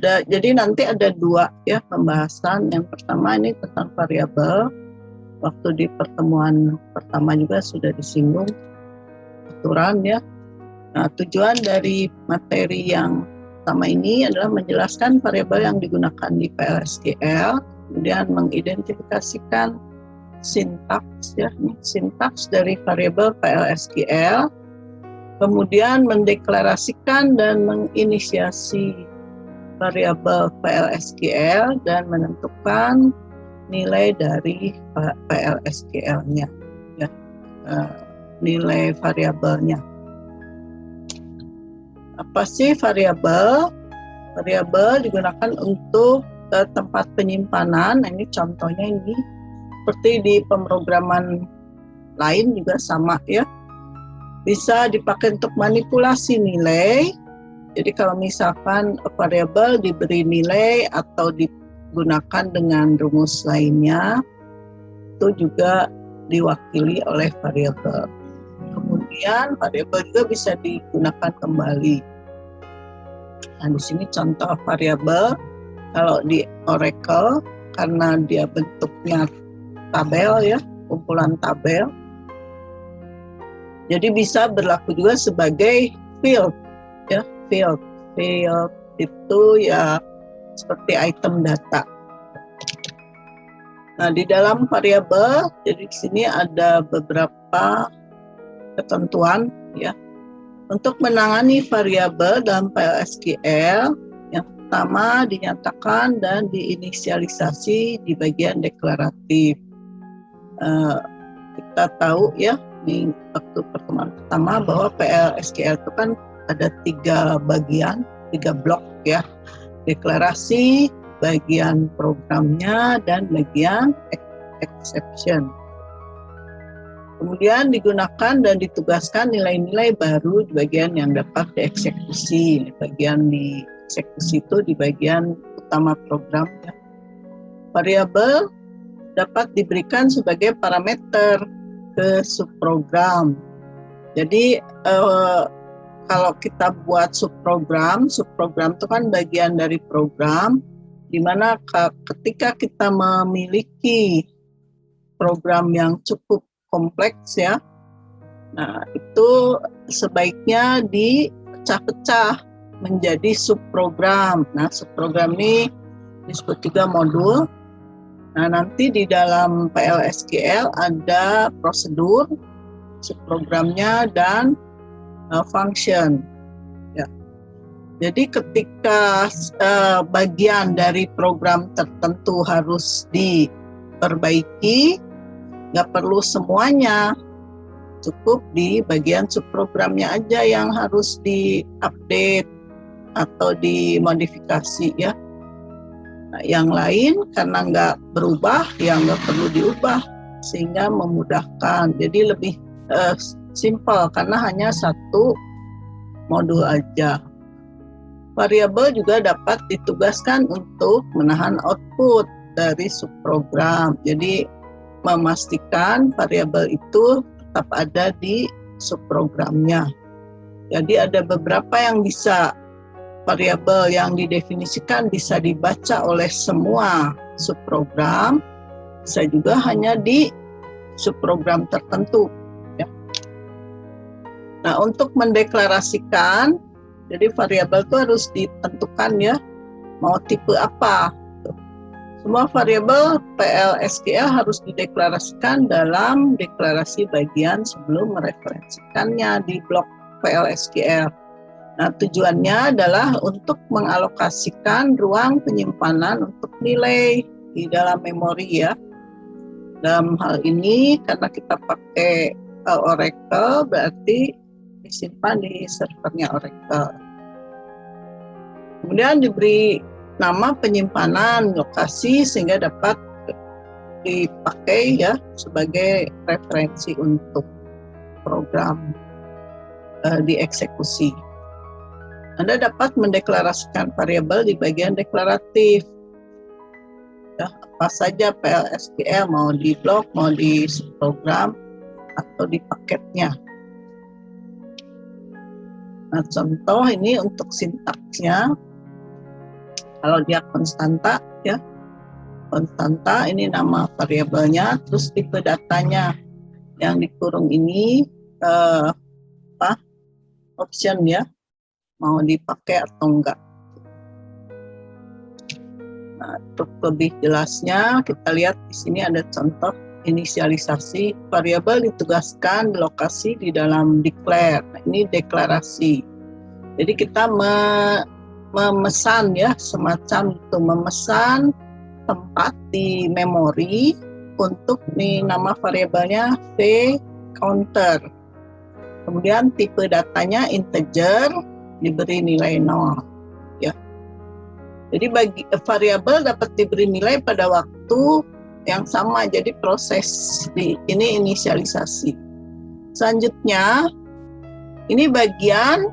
Jadi nanti ada dua ya pembahasan. Yang pertama ini tentang variabel. Waktu di pertemuan pertama juga sudah disinggung aturan ya. Nah, tujuan dari materi yang pertama ini adalah menjelaskan variabel yang digunakan di PLSQL, kemudian mengidentifikasikan sintaks ya, sintaks dari variabel PLSQL, kemudian mendeklarasikan dan menginisiasi variabel PLSQL dan menentukan nilai dari PLSQL-nya, ya, nilai variabelnya. Apa sih variabel? Variabel digunakan untuk tempat penyimpanan. Nah, ini contohnya ini seperti di pemrograman lain juga sama ya. Bisa dipakai untuk manipulasi nilai. Jadi kalau misalkan variabel diberi nilai atau digunakan dengan rumus lainnya, itu juga diwakili oleh variabel. Kemudian variabel juga bisa digunakan kembali. Nah, di sini contoh variabel kalau di Oracle karena dia bentuknya tabel ya, kumpulan tabel. Jadi bisa berlaku juga sebagai field ya. Field itu ya seperti item data. Nah, di dalam variabel, jadi di sini ada beberapa ketentuan ya. Untuk menangani variabel dalam PLSQL, yang pertama dinyatakan dan diinisialisasi di bagian deklaratif. Kita tahu ya di waktu pertemuan pertama bahwa PLSQL itu kan ada 3 bagian, 3 blok ya, deklarasi, bagian programnya, dan bagian exception. Kemudian digunakan dan ditugaskan nilai-nilai baru di bagian yang dapat dieksekusi. Bagian dieksekusi itu di bagian utama program ya. Variabel dapat diberikan sebagai parameter ke subprogram. Jadi kalau kita buat subprogram itu kan bagian dari program, di mana ketika kita memiliki program yang cukup kompleks ya, nah itu sebaiknya dipecah-pecah menjadi subprogram. Nah, subprogram ini disebut juga modul. Nah, nanti di dalam PLSQL ada prosedur subprogramnya dan function ya. Jadi ketika bagian dari program tertentu harus diperbaiki, nggak perlu semuanya, cukup di bagian subprogramnya aja yang harus diupdate atau dimodifikasi ya. Nah, yang lain karena nggak berubah, ya nggak perlu diubah, sehingga memudahkan. Jadi lebih simple karena hanya satu modul aja. Variabel juga dapat ditugaskan untuk menahan output dari subprogram. Jadi memastikan variabel itu tetap ada di subprogramnya. Jadi ada beberapa yang bisa variabel yang didefinisikan bisa dibaca oleh semua subprogram, bisa juga hanya di subprogram tertentu. Nah, untuk mendeklarasikan, jadi variabel itu harus ditentukan ya, mau tipe apa. Semua variabel PLSQL harus dideklarasikan dalam deklarasi bagian sebelum mereferensikannya di blok PLSQL. Nah, tujuannya adalah untuk mengalokasikan ruang penyimpanan untuk nilai di dalam memori ya. Dalam hal ini, karena kita pakai Oracle, berarti disimpan di servernya Oracle. Kemudian diberi nama penyimpanan lokasi sehingga dapat dipakai ya sebagai referensi untuk program dieksekusi. Anda dapat mendeklarasikan variabel di bagian deklaratif. Ya, apa saja PLSQL, mau di blok, mau di subprogram, atau di paketnya. Nah, contoh ini untuk sintaksnya. Kalau dia konstanta ya, konstanta ini nama variabelnya, terus tipe datanya yang dikurung ini option ya, mau dipakai atau enggak. Nah, untuk lebih jelasnya kita lihat di sini ada contoh inisialisasi variabel ditugaskan di lokasi di dalam declare. Nah, ini deklarasi. Jadi kita memesan ya, semacam itu, memesan tempat di memori untuk nama variabelnya v counter. Kemudian tipe datanya integer, diberi nilai 0 ya. Jadi bagi variabel dapat diberi nilai pada waktu yang sama, jadi proses ini inisialisasi. Selanjutnya ini bagian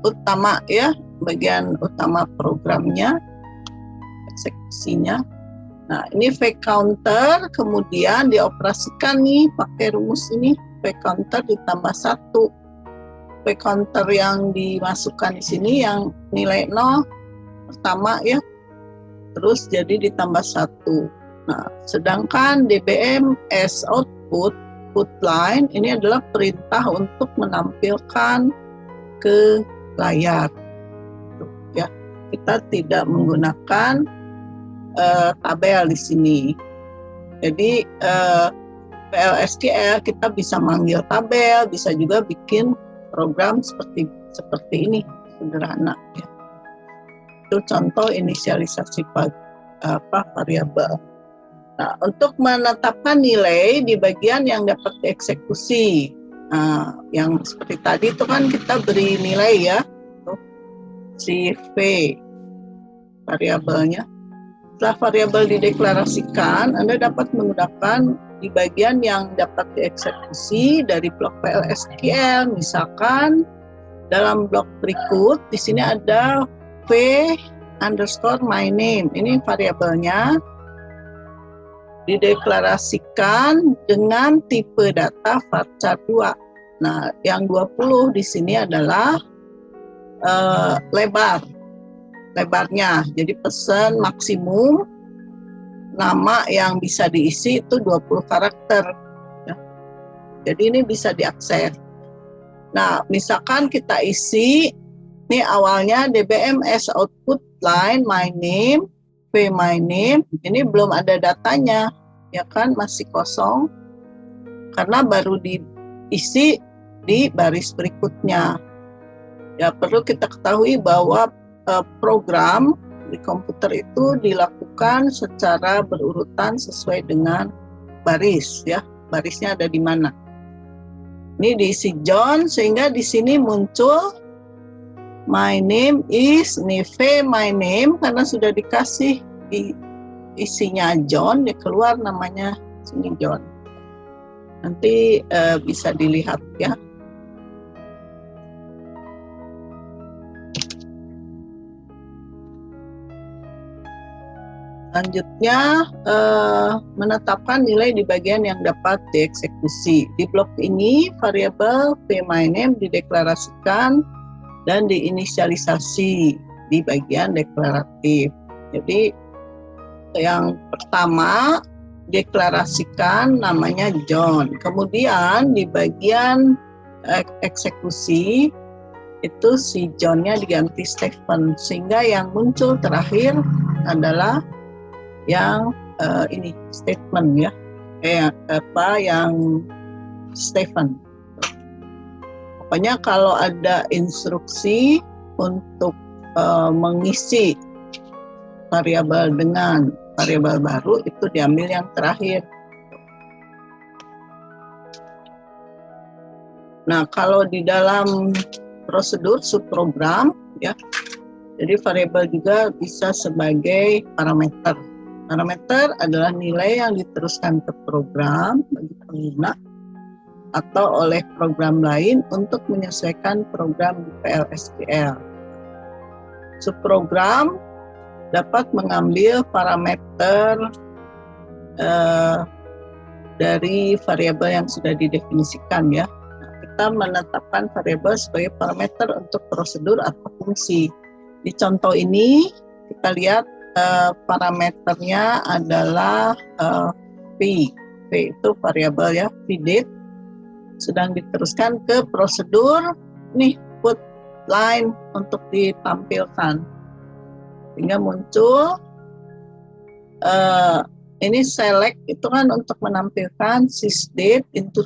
utama ya, bagian utama programnya, eksekusinya. Nah, ini v counter kemudian dioperasikan nih pakai rumus ini, v counter ditambah 1. V counter yang dimasukkan di sini yang nilai 0 pertama ya, terus jadi ditambah 1. Nah, sedangkan DBM as output line ini adalah perintah untuk menampilkan ke layar ya. Kita tidak menggunakan tabel di sini. Jadi PLSQL kita bisa manggil tabel, bisa juga bikin program seperti ini, sederhana ya. Itu contoh inisialisasi variabel. Nah, untuk menetapkan nilai di bagian yang dapat dieksekusi, yang seperti tadi itu kan kita beri nilai ya, si v variabelnya. Setelah variabel dideklarasikan, Anda dapat menggunakan di bagian yang dapat dieksekusi dari blok PLSQL. Misalkan dalam blok berikut, di sini ada v_myname. Ini variabelnya dideklarasikan dengan tipe data varchar 2. Nah, yang 20 di sini adalah lebarnya. Jadi pesan maksimum nama yang bisa diisi itu 20 karakter. Ya. Jadi ini bisa diakses. Nah, misalkan kita isi, ini awalnya DBM as output line my name, v my name, ini belum ada datanya, ya kan, masih kosong, karena baru diisi di baris berikutnya. Ya, perlu kita ketahui bahwa program di komputer itu dilakukan secara berurutan sesuai dengan baris, ya, barisnya ada di mana. Ini diisi John, sehingga di sini muncul my name is, ini v my name, karena sudah dikasih isinya John, dia keluar namanya sini John. Nanti bisa dilihat ya. Selanjutnya menetapkan nilai di bagian yang dapat dieksekusi. Di blok ini variabel v my name dideklarasikan dan diinisialisasi di bagian deklaratif. Jadi yang pertama deklarasikan namanya John. Kemudian di bagian eksekusi itu si John-nya diganti Stephen, sehingga yang muncul terakhir adalah yang ini statement ya, yang Stephen. Pokoknya kalau ada instruksi untuk mengisi variabel dengan variabel baru, itu diambil yang terakhir. Nah, kalau di dalam prosedur subprogram ya, jadi variabel juga bisa sebagai parameter. Parameter adalah nilai yang diteruskan ke program bagi pengguna atau oleh program lain untuk menyesuaikan program di PLSQL. Subprogram dapat mengambil parameter dari variabel yang sudah didefinisikan ya. Kita menetapkan variabel sebagai parameter untuk prosedur atau fungsi. Di contoh ini kita lihat parameternya adalah V. V itu variabel ya, VDate. Sedang diteruskan ke prosedur, nih put line untuk ditampilkan. Sehingga muncul ini select itu kan untuk menampilkan sysdate into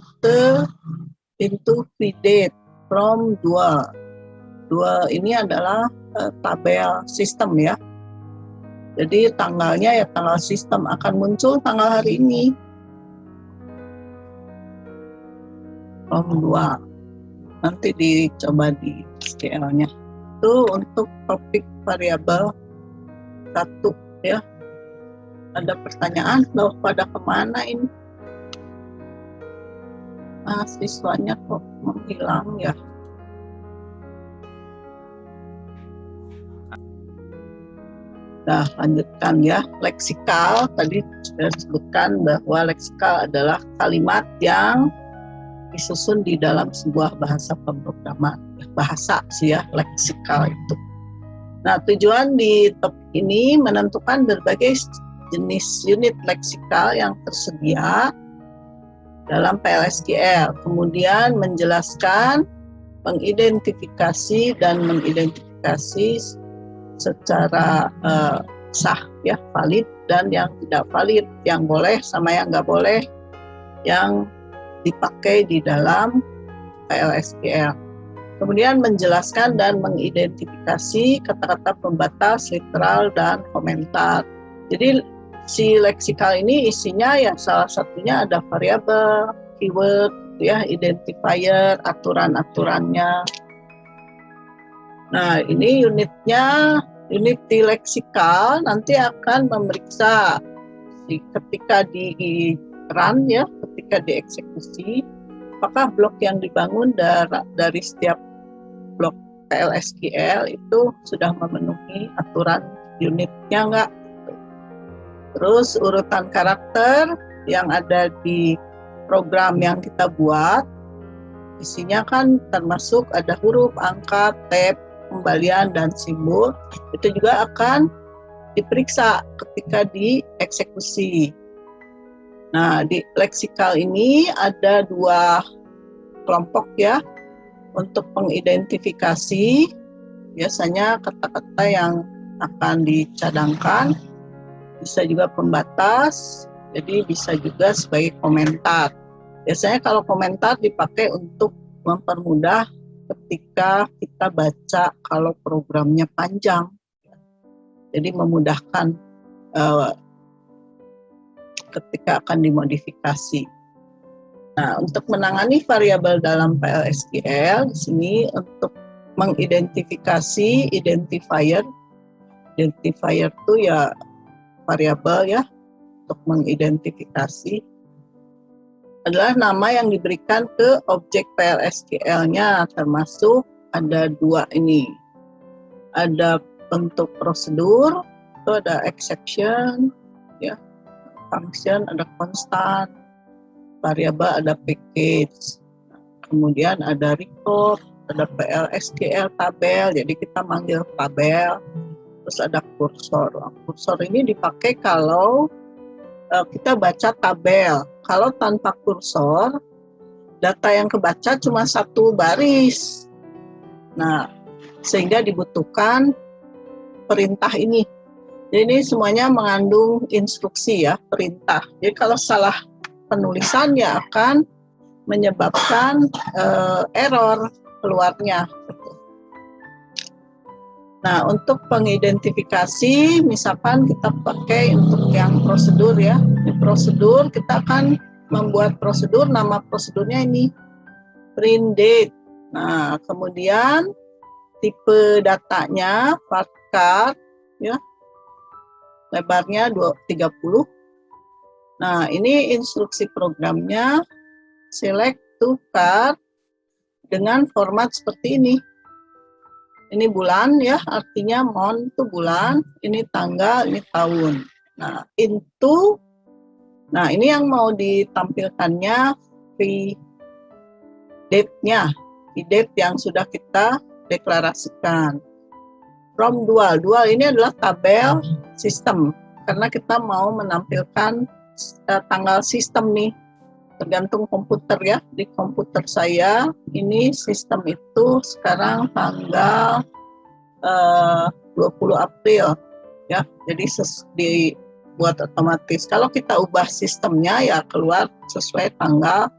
VDate from 2 ini adalah tabel sistem ya. Jadi tanggalnya ya tanggal sistem, akan muncul tanggal hari ini from 2. Nanti dicoba di SQL-nya. Itu untuk topik variabel 1 ya. Ada pertanyaan, loh pada kemana ini? Siswanya kok menghilang ya? Nah, lanjutkan ya. Leksikal, tadi sudah disebutkan bahwa leksikal adalah kalimat yang disusun di dalam sebuah bahasa pemrograman. Bahasa sih ya, leksikal itu. Nah, tujuan di topik ini menentukan berbagai jenis unit leksikal yang tersedia dalam PLSQL. Kemudian menjelaskan, mengidentifikasi dan mengidentifikasi secara sah ya, valid dan yang tidak valid, yang boleh sama yang nggak boleh yang dipakai di dalam PLSQL. Kemudian menjelaskan dan mengidentifikasi kata-kata pembatas, literal, dan komentar. Jadi si leksikal ini isinya ya salah satunya ada variabel, keyword, ya, identifier, aturan-aturannya. Nah, ini unitnya, unit di leksikal nanti akan memeriksa ketika di run ya, ketika dieksekusi, apakah blok yang dibangun dari setiap blok PLSQL itu sudah memenuhi aturan unitnya enggak. Terus urutan karakter yang ada di program yang kita buat, isinya kan termasuk ada huruf, angka, tab, kembalian, dan simbol. Itu juga akan diperiksa ketika dieksekusi. Nah, di leksikal ini ada 2 kelompok ya. Untuk pengidentifikasi, biasanya kata-kata yang akan dicadangkan, bisa juga pembatas, jadi bisa juga sebagai komentar. Biasanya kalau komentar dipakai untuk mempermudah ketika kita baca kalau programnya panjang. Jadi memudahkan ketika akan dimodifikasi. Nah, untuk menangani variabel dalam PLSQL, di sini untuk mengidentifikasi identifier. Identifier itu ya variabel ya, untuk mengidentifikasi adalah nama yang diberikan ke objek PLSQL-nya, termasuk ada 2 ini. Ada bentuk prosedur, itu ada exception, ya, function, ada constant, variabel ada package, kemudian ada record, ada PLSQL tabel, jadi kita manggil tabel. Terus ada kursor. Kursor ini dipakai kalau kita baca tabel. Kalau tanpa kursor, data yang kebaca cuma 1 baris. Nah, sehingga dibutuhkan perintah ini. Jadi ini semuanya mengandung instruksi ya, perintah. Jadi kalau salah penulisan ya akan menyebabkan error keluarnya. Nah, untuk pengidentifikasi, misalkan kita pakai untuk yang prosedur ya. Di prosedur kita akan membuat prosedur, nama prosedurnya ini print date. Nah, kemudian tipe datanya varchar ya. Lebarnya 30. Nah, ini instruksi programnya, select to card dengan format seperti ini. Ini bulan ya, artinya month itu bulan, ini tanggal, ini tahun. Nah, into, nah ini yang mau ditampilkannya date-nya, date yang sudah kita deklarasikan. from dual. Dual ini adalah tabel sistem, karena kita mau menampilkan tanggal sistem nih, tergantung komputer ya. Di komputer saya ini sistem itu sekarang tanggal 20 April ya, jadi dibuat otomatis. Kalau kita ubah sistemnya ya keluar sesuai tanggal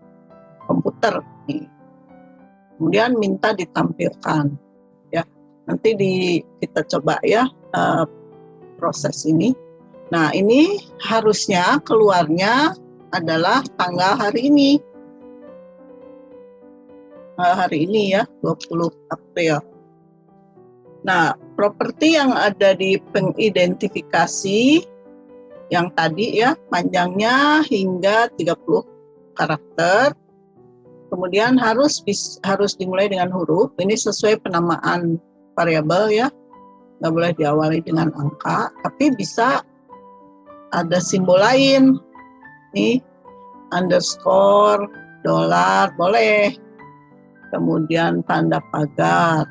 komputer nih. Kemudian minta ditampilkan ya. Nanti kita coba ya proses ini. Nah, ini harusnya keluarnya adalah tanggal hari ini. Hari ini ya, 20 April. Nah, properti yang ada di pengidentifikasi yang tadi ya, panjangnya hingga 30 karakter. Kemudian harus dimulai dengan huruf. Ini sesuai penamaan variabel ya. Nggak boleh diawali dengan angka, tapi bisa ada simbol lain. Nih, underscore, dolar, boleh. Kemudian tanda pagar.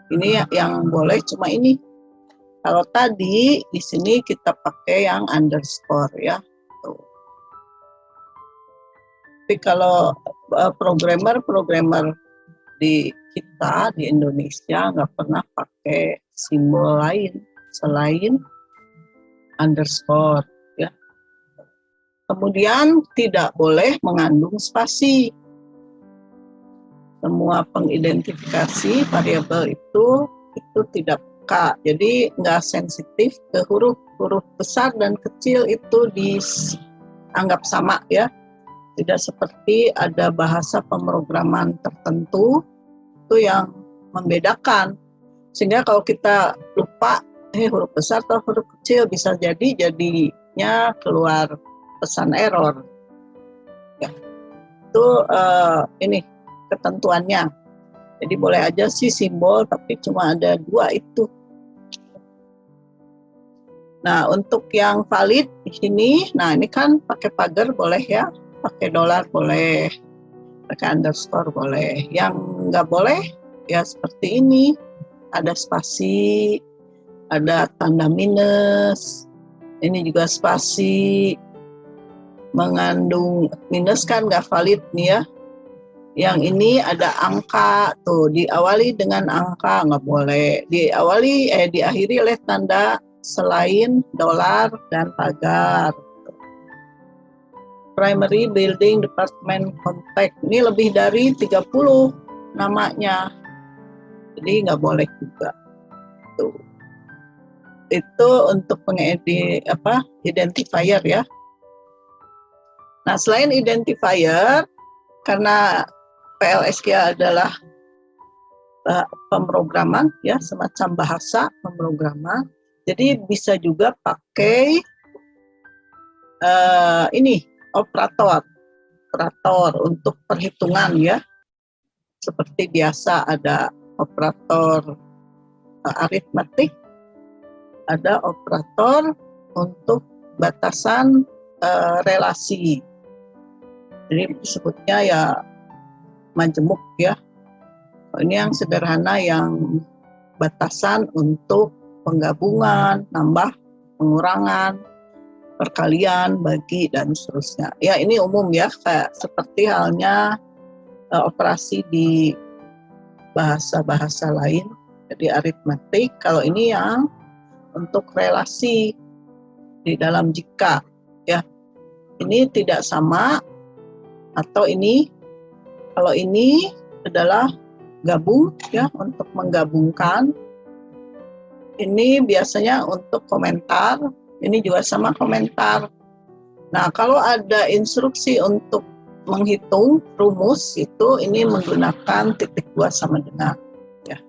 Ini yang boleh cuma ini. Kalau tadi di sini kita pakai yang underscore ya. Tuh. Tapi kalau programmer di kita di Indonesia nggak pernah pakai simbol lain selain underscore ya. Kemudian tidak boleh mengandung spasi. Semua pengidentifikasi variabel itu tidak peka, jadi nggak sensitif ke huruf besar dan kecil itu dianggap sama ya. Tidak seperti ada bahasa pemrograman tertentu itu yang membedakan, sehingga kalau kita lupa huruf besar atau huruf kecil bisa jadinya keluar pesan error ya. Itu ini ketentuannya. Jadi boleh aja sih simbol, tapi cuma ada 2 itu. Nah, untuk yang valid di sini, nah ini kan pakai pagar boleh ya, pakai dolar boleh, pakai underscore boleh. Yang nggak boleh ya seperti ini, ada spasi, ada tanda minus, ini juga spasi, mengandung minus kan nggak valid nih ya. Yang ini ada angka, tuh diawali dengan angka nggak boleh, diakhiri oleh tanda selain dolar dan pagar. Primary Building Department Contact, ini lebih dari 30 namanya, jadi nggak boleh juga. Tuh. Itu untuk identifier ya. Nah, selain identifier, karena PLSK adalah pemrograman ya, semacam bahasa pemrograman, jadi bisa juga pakai ini operator untuk perhitungan ya. Seperti biasa ada operator aritmatik, ada operator untuk batasan relasi. Jadi disebutnya ya majemuk ya. Ini yang sederhana, yang batasan untuk penggabungan, nambah, pengurangan, perkalian, bagi, dan seterusnya. Ya ini umum ya, kayak seperti halnya operasi di bahasa-bahasa lain. Jadi aritmatik, kalau ini yang untuk relasi di dalam jika ya. Ini tidak sama, atau ini, kalau ini adalah gabung ya, untuk menggabungkan. Ini biasanya untuk komentar, ini juga sama komentar. Nah, kalau ada instruksi untuk menghitung rumus itu, ini menggunakan titik 2 sama dengan ya.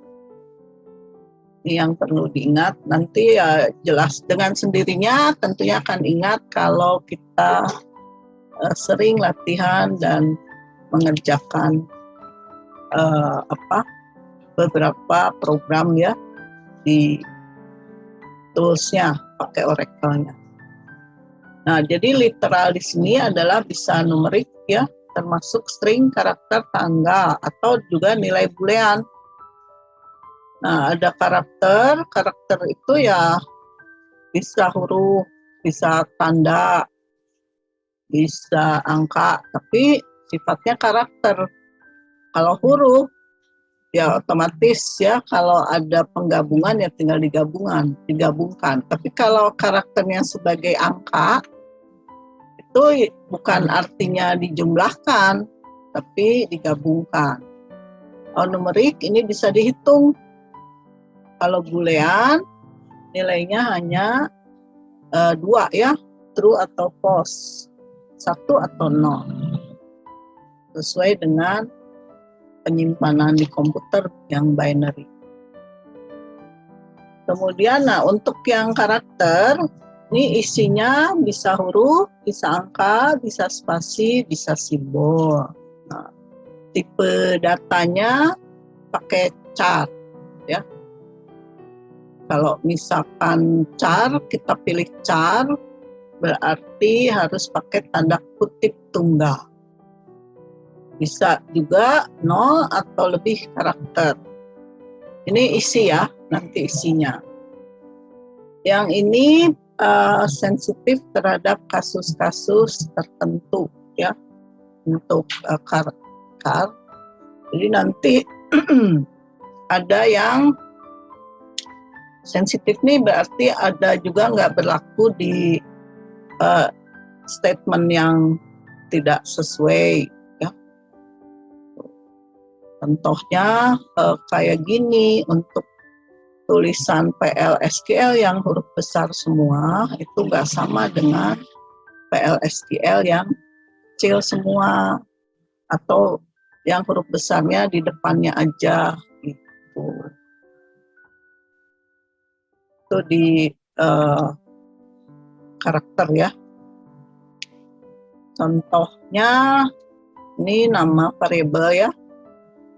Ini yang perlu diingat, nanti ya jelas dengan sendirinya tentunya akan ingat kalau kita sering latihan dan mengerjakan beberapa program ya di toolsnya, pakai Oracle-nya. Nah, jadi literal di sini adalah bisa numerik ya, termasuk string, karakter, tanggal, atau juga nilai boolean. Nah, ada karakter. Karakter itu ya bisa huruf, bisa tanda, bisa angka, tapi sifatnya karakter. Kalau huruf ya otomatis ya kalau ada penggabungan ya tinggal digabungkan. Tapi kalau karakternya sebagai angka itu bukan artinya dijumlahkan, tapi digabungkan. Kalau numerik ini bisa dihitung. Kalau boolean nilainya hanya 2 ya, true atau false, 1 atau 0, sesuai dengan penyimpanan di komputer yang binary. Kemudian, nah untuk yang karakter, ini isinya bisa huruf, bisa angka, bisa spasi, bisa simbol. Nah, tipe datanya pakai char, ya. Kalau misalkan char, kita pilih char, berarti harus pakai tanda kutip tunggal. Bisa juga 0 atau lebih karakter. Ini isi ya, nanti isinya. Yang ini sensitif terhadap kasus-kasus tertentu ya, untuk karakter. Jadi nanti ada yang sensitif nih berarti ada juga nggak berlaku di statement yang tidak sesuai ya. Contohnya kayak gini, untuk tulisan PL/SQL yang huruf besar semua itu nggak sama dengan PL/SQL yang kecil semua, atau yang huruf besarnya di depannya aja gitu. Itu di karakter ya. Contohnya ini nama variabel ya,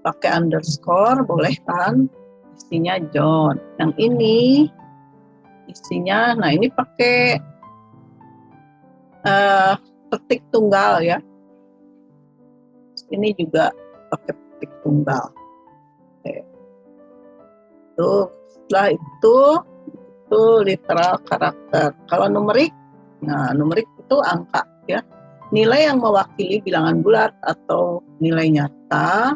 pakai underscore boleh kan, isinya John. Yang ini isinya, nah ini pakai petik tunggal ya. Ini juga pakai petik tunggal. Oke. Tuh, setelah itu literal karakter. Kalau numerik, nah numerik itu angka ya. Nilai yang mewakili bilangan bulat atau nilai nyata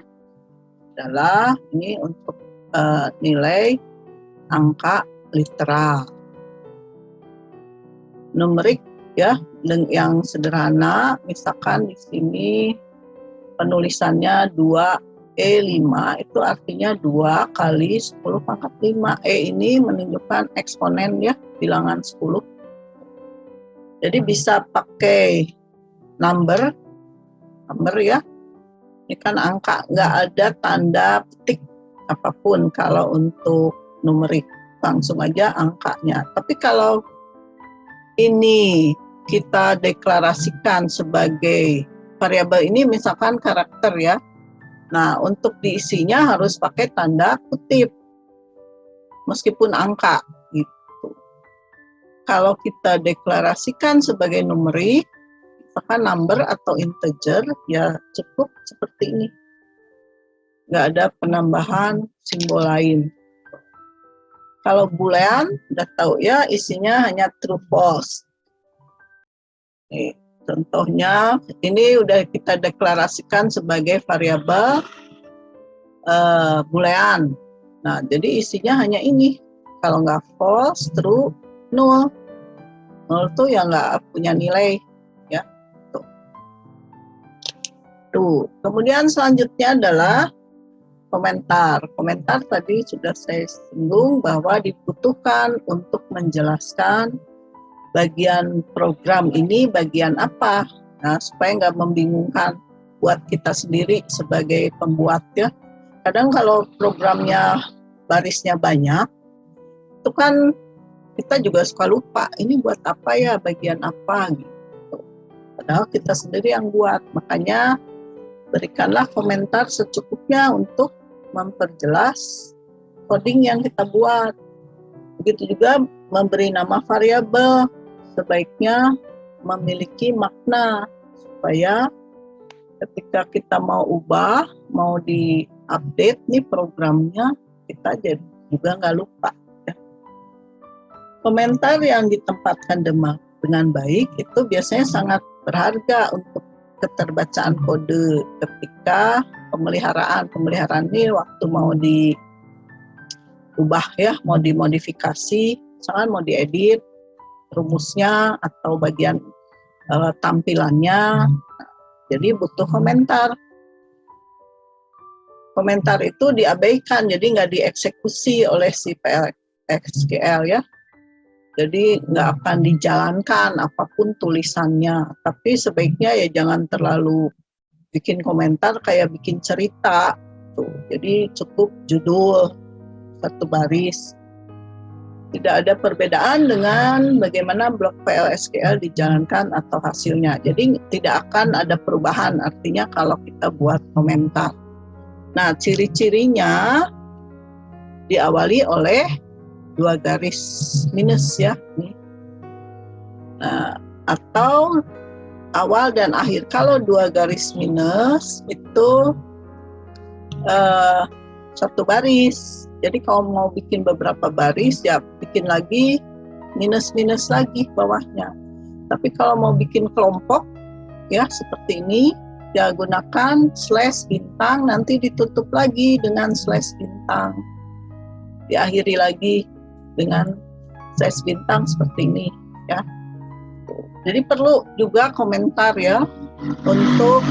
adalah ini untuk nilai angka literal. Numerik ya, yang sederhana, misalkan di sini penulisannya 2E5, itu artinya 2 kali 10 pangkat 5. E ini menunjukkan eksponen ya, bilangan 10. Jadi bisa pakai number ya. Ini kan angka, nggak ada tanda petik apapun kalau untuk numerik, langsung aja angkanya. Tapi kalau ini kita deklarasikan sebagai variabel ini misalkan karakter ya, nah untuk diisinya harus pakai tanda kutip meskipun angka gitu. Kalau kita deklarasikan sebagai numerik, misalkan number atau integer, ya cukup seperti ini, nggak ada penambahan simbol lain. Kalau boolean udah tahu ya, isinya hanya true false. Nih, contohnya ini udah kita deklarasikan sebagai variabel boolean. Nah, jadi isinya hanya ini. Kalau nggak false, true, null. Null tuh ya nggak punya nilai ya. Tuh. Kemudian selanjutnya adalah komentar. Komentar tadi sudah saya singgung bahwa dibutuhkan untuk menjelaskan bagian program ini bagian apa. Nah, supaya nggak membingungkan buat kita sendiri sebagai pembuat ya. Kadang kalau programnya barisnya banyak, itu kan kita juga suka lupa, ini buat apa ya, bagian apa gitu. Padahal kita sendiri yang buat, makanya berikanlah komentar secukupnya untuk memperjelas coding yang kita buat. Begitu juga memberi nama variabel, sebaiknya memiliki makna supaya ketika kita mau ubah, mau di-update nih programnya, kita juga nggak lupa. Ya. Komentar yang ditempatkan dengan baik itu biasanya sangat berharga untuk keterbacaan kode ketika pemeliharaan ini waktu mau diubah ya, mau dimodifikasi, misalkan mau diedit rumusnya atau bagian tampilannya, jadi butuh komentar. Komentar itu diabaikan, jadi nggak dieksekusi oleh si PLSQL ya. Jadi nggak akan dijalankan apapun tulisannya. Tapi sebaiknya ya jangan terlalu bikin komentar kayak bikin cerita. Tuh. Jadi cukup judul, satu baris. Tidak ada perbedaan dengan bagaimana blok PLSQL dijalankan atau hasilnya. Jadi tidak akan ada perubahan, artinya kalau kita buat komentar. Nah, ciri-cirinya diawali oleh 2 garis minus ya. Nah, atau awal dan akhir. Kalau 2 garis minus itu 1 baris. Jadi kalau mau bikin beberapa baris ya bikin lagi minus-minus lagi bawahnya. Tapi kalau mau bikin kelompok ya seperti ini, ya gunakan slash bintang, nanti ditutup lagi dengan slash bintang, diakhiri lagi dengan slash bintang seperti ini ya. Jadi perlu juga komentar ya untuk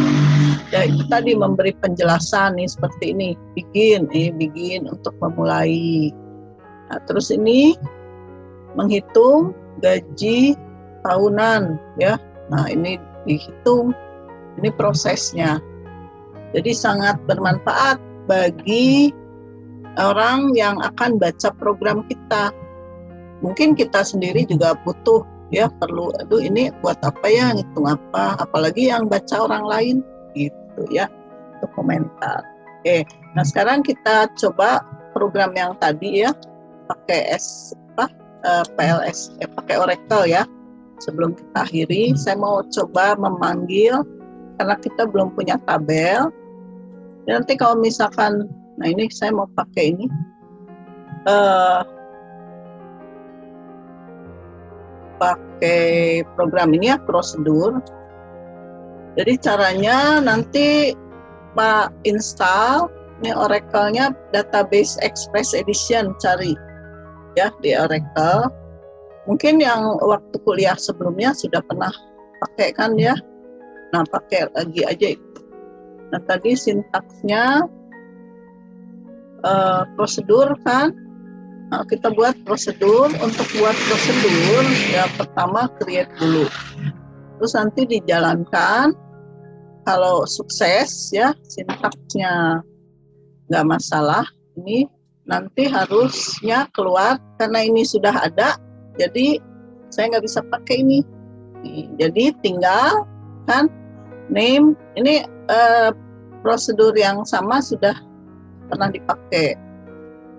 ya itu tadi memberi penjelasan nih seperti ini, begin untuk memulai. Nah, terus ini menghitung gaji tahunan ya. Nah, ini dihitung. Ini prosesnya. Jadi sangat bermanfaat bagi orang yang akan baca program kita. Mungkin kita sendiri juga butuh ya, perlu ini buat apa ya, ngitung apa, apalagi yang baca orang lain gitu ya, untuk komentar. Oke, nah sekarang kita coba program yang tadi ya, pakai PLS, pakai Oracle ya. Sebelum kita akhiri, saya mau coba memanggil karena kita belum punya tabel. Dan nanti kalau misalkan, nah ini saya mau pakai ini, pakai program ini ya, prosedur. Jadi caranya nanti Pak install, ini Oracle-nya Database Express Edition, cari ya di Oracle. Mungkin yang waktu kuliah sebelumnya sudah pernah pakai kan ya. Nah, pakai lagi aja itu. Nah, tadi sintaksnya prosedur kan. Nah, kita buat prosedur. Untuk buat prosedur, ya pertama create dulu. Terus nanti dijalankan. Kalau sukses ya, sintaksnya nggak masalah. Ini nanti harusnya keluar. Karena ini sudah ada, jadi saya nggak bisa pakai ini. Jadi tinggal kan name, ini prosedur yang sama sudah pernah dipakai,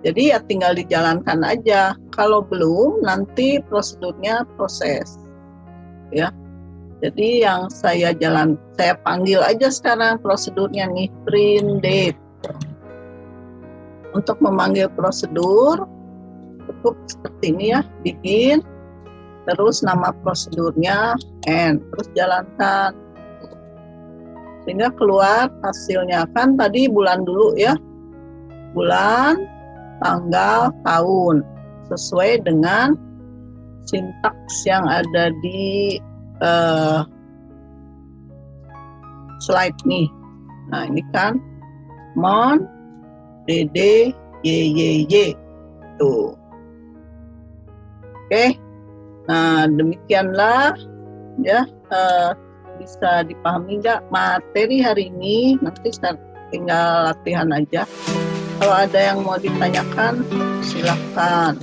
jadi ya tinggal dijalankan aja. Kalau belum, nanti prosedurnya proses ya. Jadi yang saya panggil aja sekarang prosedurnya nih, print date. Untuk memanggil prosedur cukup seperti ini ya, begin, terus nama prosedurnya end, terus jalankan sehingga keluar hasilnya. Kan tadi bulan dulu ya, bulan, tanggal, tahun, sesuai dengan sintaks yang ada di slide nih. Nah ini kan mon dd yy tuh. Oke, nah demikianlah ya, bisa dipahami nggak materi hari ini? Nanti tinggal latihan aja. Kalau ada yang mau ditanyakan, silakan.